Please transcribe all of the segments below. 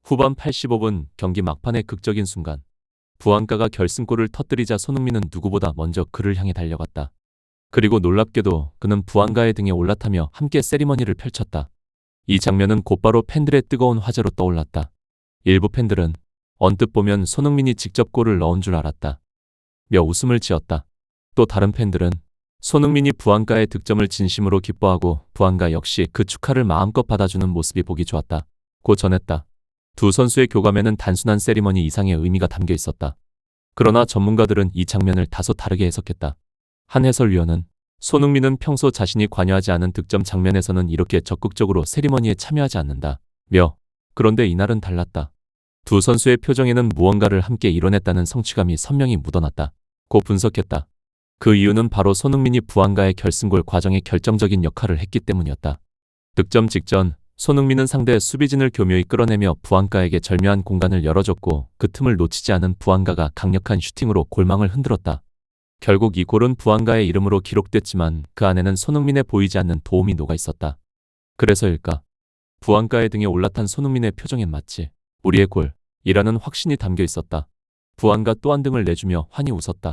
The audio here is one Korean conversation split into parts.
후반 85분 경기 막판의 극적인 순간. 부안가가 결승골을 터뜨리자 손흥민은 누구보다 먼저 그를 향해 달려갔다. 그리고 놀랍게도 그는 부안가의 등에 올라타며 함께 세리머니를 펼쳤다. 이 장면은 곧바로 팬들의 뜨거운 화제로 떠올랐다. 일부 팬들은 언뜻 보면 손흥민이 직접 골을 넣은 줄 알았다 며 웃음을 지었다. 또 다른 팬들은 손흥민이 부안가의 득점을 진심으로 기뻐하고 부안가 역시 그 축하를 마음껏 받아주는 모습이 보기 좋았다 고 전했다. 두 선수의 교감에는 단순한 세리머니 이상의 의미가 담겨 있었다. 그러나 전문가들은 이 장면을 다소 다르게 해석했다. 한 해설위원은 손흥민은 평소 자신이 관여하지 않은 득점 장면에서는 이렇게 적극적으로 세리머니에 참여하지 않는다 며 그런데 이날은 달랐다. 두 선수의 표정에는 무언가를 함께 이뤄냈다는 성취감이 선명히 묻어났다 고 분석했다. 그 이유는 바로 손흥민이 부안가의 결승골 과정에 결정적인 역할을 했기 때문이었다. 득점 직전 손흥민은 상대 수비진을 교묘히 끌어내며 부안가에게 절묘한 공간을 열어줬고 그 틈을 놓치지 않은 부안가가 강력한 슈팅으로 골망을 흔들었다. 결국 이 골은 부안가의 이름으로 기록됐지만 그 안에는 손흥민의 보이지 않는 도움이 녹아 있었다. 그래서일까? 부안가의 등에 올라탄 손흥민의 표정엔 마치 우리의 골이라는 확신이 담겨 있었다. 부안가 또한 등을 내주며 환히 웃었다.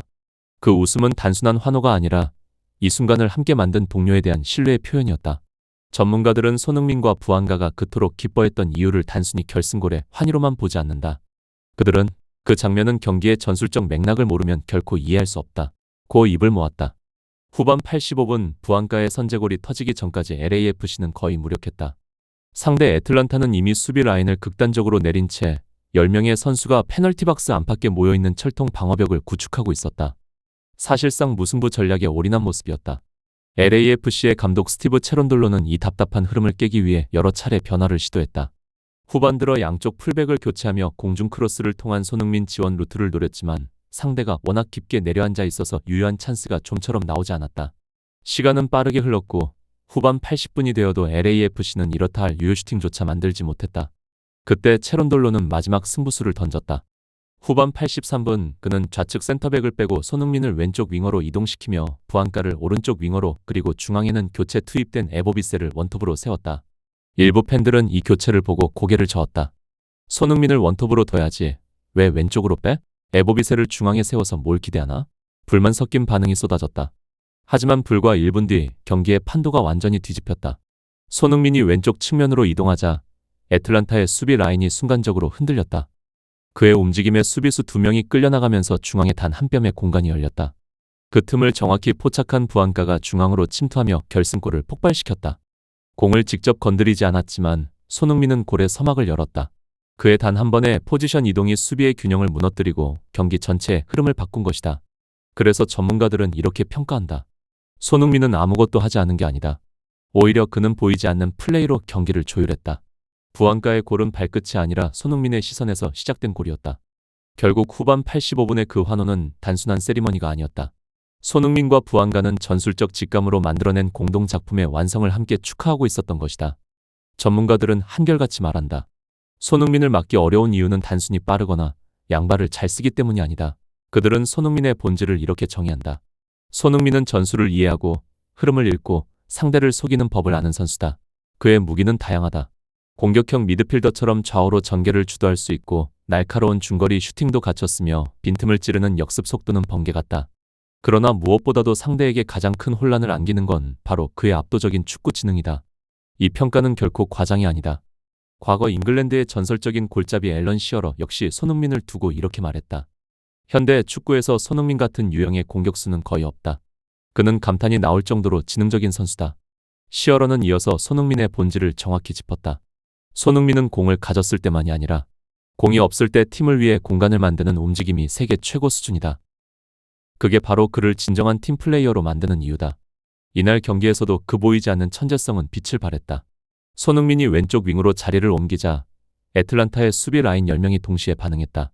그 웃음은 단순한 환호가 아니라 이 순간을 함께 만든 동료에 대한 신뢰의 표현이었다. 전문가들은 손흥민과 부안가가 그토록 기뻐했던 이유를 단순히 결승골의 환희로만 보지 않는다. 그들은 그 장면은 경기의 전술적 맥락을 모르면 결코 이해할 수 없다 고 입을 모았다. 후반 85분 부안가의 선제골이 터지기 전까지 LAFC는 거의 무력했다. 상대 애틀란타는 이미 수비 라인을 극단적으로 내린 채 10명의 선수가 페널티 박스 안팎에 모여있는 철통 방어벽을 구축하고 있었다. 사실상 무승부 전략에 올인한 모습이었다. LAFC의 감독 스티브 체론돌로는 이 답답한 흐름을 깨기 위해 여러 차례 변화를 시도했다. 후반 들어 양쪽 풀백을 교체하며 공중 크로스를 통한 손흥민 지원 루트를 노렸지만 상대가 워낙 깊게 내려앉아 있어서 유효한 찬스가 좀처럼 나오지 않았다. 시간은 빠르게 흘렀고 후반 80분이 되어도 LAFC는 이렇다 할 유효 슈팅조차 만들지 못했다. 그때 체론돌로는 마지막 승부수를 던졌다. 후반 83분 그는 좌측 센터백을 빼고 손흥민을 왼쪽 윙어로 이동시키며 부안가를 오른쪽 윙어로 그리고 중앙에는 교체 투입된 에보비세를 원톱으로 세웠다. 일부 팬들은 이 교체를 보고 고개를 저었다. 손흥민을 원톱으로 둬야지 왜 왼쪽으로 빼? 에보비세를 중앙에 세워서 뭘 기대하나? 불만 섞인 반응이 쏟아졌다. 하지만 불과 1분 뒤 경기의 판도가 완전히 뒤집혔다. 손흥민이 왼쪽 측면으로 이동하자 애틀란타의 수비 라인이 순간적으로 흔들렸다. 그의 움직임에 수비수 2명이 끌려나가면서 중앙에 단 한 뼘의 공간이 열렸다. 그 틈을 정확히 포착한 부안가가 중앙으로 침투하며 결승골을 폭발시켰다. 공을 직접 건드리지 않았지만 손흥민은 골의 서막을 열었다. 그의 단 한 번의 포지션 이동이 수비의 균형을 무너뜨리고 경기 전체의 흐름을 바꾼 것이다. 그래서 전문가들은 이렇게 평가한다. 손흥민은 아무것도 하지 않은 게 아니다. 오히려 그는 보이지 않는 플레이로 경기를 조율했다. 부안가의 골은 발끝이 아니라 손흥민의 시선에서 시작된 골이었다. 결국 후반 85분의 그 환호는 단순한 세리머니가 아니었다. 손흥민과 부안가는 전술적 직감으로 만들어낸 공동작품의 완성을 함께 축하하고 있었던 것이다. 전문가들은 한결같이 말한다. 손흥민을 막기 어려운 이유는 단순히 빠르거나 양발을 잘 쓰기 때문이 아니다. 그들은 손흥민의 본질을 이렇게 정의한다. 손흥민은 전술을 이해하고 흐름을 읽고 상대를 속이는 법을 아는 선수다. 그의 무기는 다양하다. 공격형 미드필더처럼 좌우로 전개를 주도할 수 있고 날카로운 중거리 슈팅도 갖췄으며 빈틈을 찌르는 역습 속도는 번개 같다. 그러나 무엇보다도 상대에게 가장 큰 혼란을 안기는 건 바로 그의 압도적인 축구 지능이다. 이 평가는 결코 과장이 아니다. 과거 잉글랜드의 전설적인 골잡이 앨런 시어러 역시 손흥민을 두고 이렇게 말했다. 현대 축구에서 손흥민 같은 유형의 공격수는 거의 없다. 그는 감탄이 나올 정도로 지능적인 선수다. 시어러는 이어서 손흥민의 본질을 정확히 짚었다. 손흥민은 공을 가졌을 때만이 아니라 공이 없을 때 팀을 위해 공간을 만드는 움직임이 세계 최고 수준이다. 그게 바로 그를 진정한 팀 플레이어로 만드는 이유다. 이날 경기에서도 그 보이지 않는 천재성은 빛을 발했다. 손흥민이 왼쪽 윙으로 자리를 옮기자 애틀란타의 수비 라인 10명이 동시에 반응했다.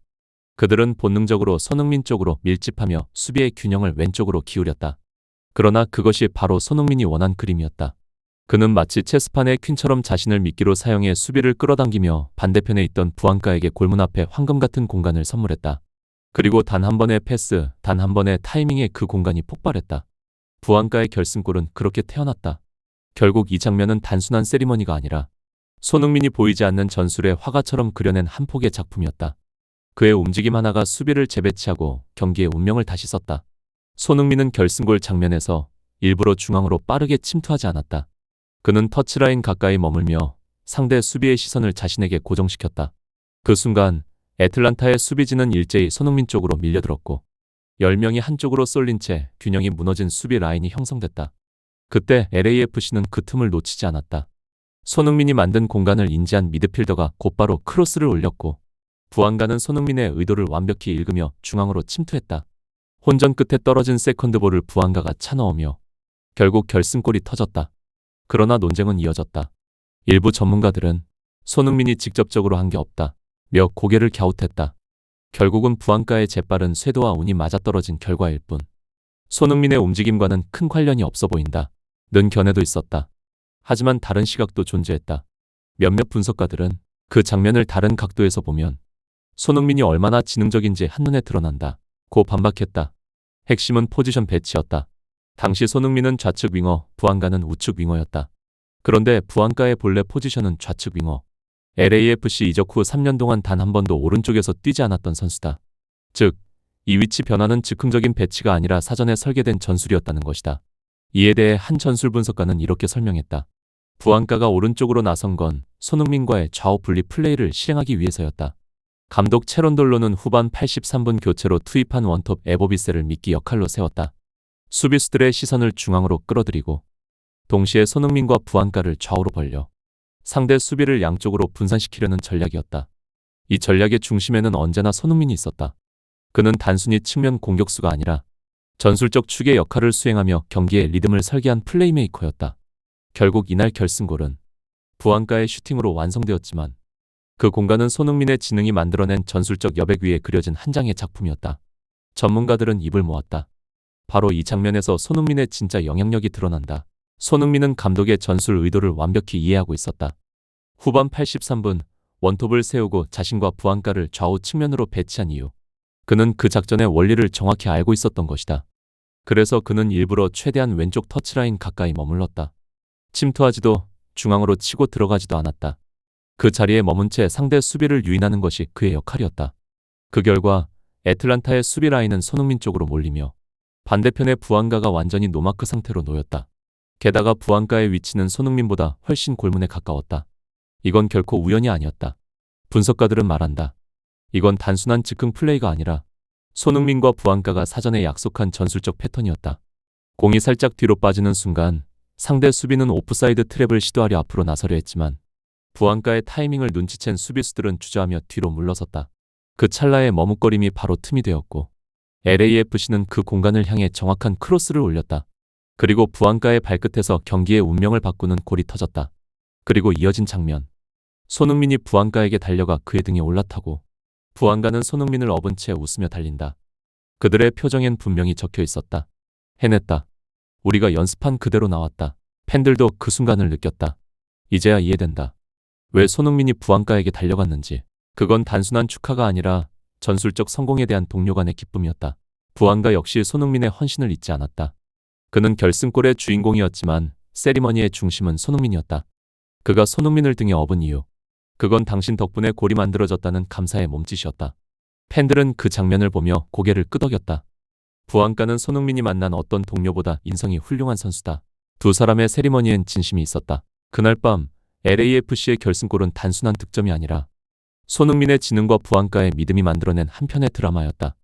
그들은 본능적으로 손흥민 쪽으로 밀집하며 수비의 균형을 왼쪽으로 기울였다. 그러나 그것이 바로 손흥민이 원한 그림이었다. 그는 마치 체스판의 퀸처럼 자신을 미끼로 사용해 수비를 끌어당기며 반대편에 있던 부안가에게 골문 앞에 황금 같은 공간을 선물했다. 그리고 단 한 번의 패스, 단 한 번의 타이밍에 그 공간이 폭발했다. 부안가의 결승골은 그렇게 태어났다. 결국 이 장면은 단순한 세리머니가 아니라 손흥민이 보이지 않는 전술에 화가처럼 그려낸 한 폭의 작품이었다. 그의 움직임 하나가 수비를 재배치하고 경기의 운명을 다시 썼다. 손흥민은 결승골 장면에서 일부러 중앙으로 빠르게 침투하지 않았다. 그는 터치라인 가까이 머물며 상대 수비의 시선을 자신에게 고정시켰다. 그 순간 애틀란타의 수비진은 일제히 손흥민 쪽으로 밀려들었고 10명이 한쪽으로 쏠린 채 균형이 무너진 수비 라인이 형성됐다. 그때 LAFC는 그 틈을 놓치지 않았다. 손흥민이 만든 공간을 인지한 미드필더가 곧바로 크로스를 올렸고 부안가는 손흥민의 의도를 완벽히 읽으며 중앙으로 침투했다. 혼전 끝에 떨어진 세컨드볼을 부안가가 차넣으며 결국 결승골이 터졌다. 그러나 논쟁은 이어졌다. 일부 전문가들은 손흥민이 직접적으로 한 게 없다 며 고개를 갸웃했다. 결국은 부안가의 재빠른 쇄도와 운이 맞아떨어진 결과일 뿐 손흥민의 움직임과는 큰 관련이 없어 보인다 는 견해도 있었다. 하지만 다른 시각도 존재했다. 몇몇 분석가들은 그 장면을 다른 각도에서 보면 손흥민이 얼마나 지능적인지 한눈에 드러난다 고 반박했다. 핵심은 포지션 배치였다. 당시 손흥민은 좌측 윙어, 부안가는 우측 윙어였다. 그런데 부안가의 본래 포지션은 좌측 윙어. LAFC 이적 후 3년 동안 단 한 번도 오른쪽에서 뛰지 않았던 선수다. 즉, 이 위치 변화는 즉흥적인 배치가 아니라 사전에 설계된 전술이었다는 것이다. 이에 대해 한 전술 분석가는 이렇게 설명했다. 부안가가 오른쪽으로 나선 건 손흥민과의 좌우 분리 플레이를 실행하기 위해서였다. 감독 체론돌로는 후반 83분 교체로 투입한 원톱 에보비세를 미끼 역할로 세웠다. 수비수들의 시선을 중앙으로 끌어들이고 동시에 손흥민과 부안가를 좌우로 벌려 상대 수비를 양쪽으로 분산시키려는 전략이었다. 이 전략의 중심에는 언제나 손흥민이 있었다. 그는 단순히 측면 공격수가 아니라 전술적 축의 역할을 수행하며 경기의 리듬을 설계한 플레이메이커였다. 결국 이날 결승골은 부안가의 슈팅으로 완성되었지만 그 공간은 손흥민의 지능이 만들어낸 전술적 여백 위에 그려진 한 장의 작품이었다. 전문가들은 입을 모았다. 바로 이 장면에서 손흥민의 진짜 영향력이 드러난다. 손흥민은 감독의 전술 의도를 완벽히 이해하고 있었다. 후반 83분 원톱을 세우고 자신과 부안가를 좌우 측면으로 배치한 이유. 그는 그 작전의 원리를 정확히 알고 있었던 것이다. 그래서 그는 일부러 최대한 왼쪽 터치라인 가까이 머물렀다. 침투하지도 중앙으로 치고 들어가지도 않았다. 그 자리에 머문 채 상대 수비를 유인하는 것이 그의 역할이었다. 그 결과 애틀란타의 수비 라인은 손흥민 쪽으로 몰리며 반대편의 부안가가 완전히 노마크 상태로 놓였다. 게다가 부안가의 위치는 손흥민보다 훨씬 골문에 가까웠다. 이건 결코 우연이 아니었다. 분석가들은 말한다. 이건 단순한 즉흥 플레이가 아니라 손흥민과 부안가가 사전에 약속한 전술적 패턴이었다. 공이 살짝 뒤로 빠지는 순간 상대 수비는 오프사이드 트랩을 시도하려 앞으로 나서려 했지만 부안가의 타이밍을 눈치챈 수비수들은 주저하며 뒤로 물러섰다. 그 찰나의 머뭇거림이 바로 틈이 되었고 LAFC는 그 공간을 향해 정확한 크로스를 올렸다. 그리고 부안가의 발끝에서 경기의 운명을 바꾸는 골이 터졌다. 그리고 이어진 장면. 손흥민이 부안가에게 달려가 그의 등에 올라타고 부안가는 손흥민을 업은 채 웃으며 달린다. 그들의 표정엔 분명히 적혀 있었다. 해냈다. 우리가 연습한 그대로 나왔다. 팬들도 그 순간을 느꼈다. 이제야 이해된다. 왜 손흥민이 부안가에게 달려갔는지. 그건 단순한 축하가 아니라 전술적 성공에 대한 동료 간의 기쁨이었다. 부안가 역시 손흥민의 헌신을 잊지 않았다. 그는 결승골의 주인공이었지만 세리머니의 중심은 손흥민이었다. 그가 손흥민을 등에 업은 이유. 그건 당신 덕분에 골이 만들어졌다는 감사의 몸짓이었다. 팬들은 그 장면을 보며 고개를 끄덕였다. 부안가는 손흥민이 만난 어떤 동료보다 인성이 훌륭한 선수다. 두 사람의 세리머니엔 진심이 있었다. 그날 밤 LAFC의 결승골은 단순한 득점이 아니라 손흥민의 지능과 부안가의 믿음이 만들어낸 한 편의 드라마였다.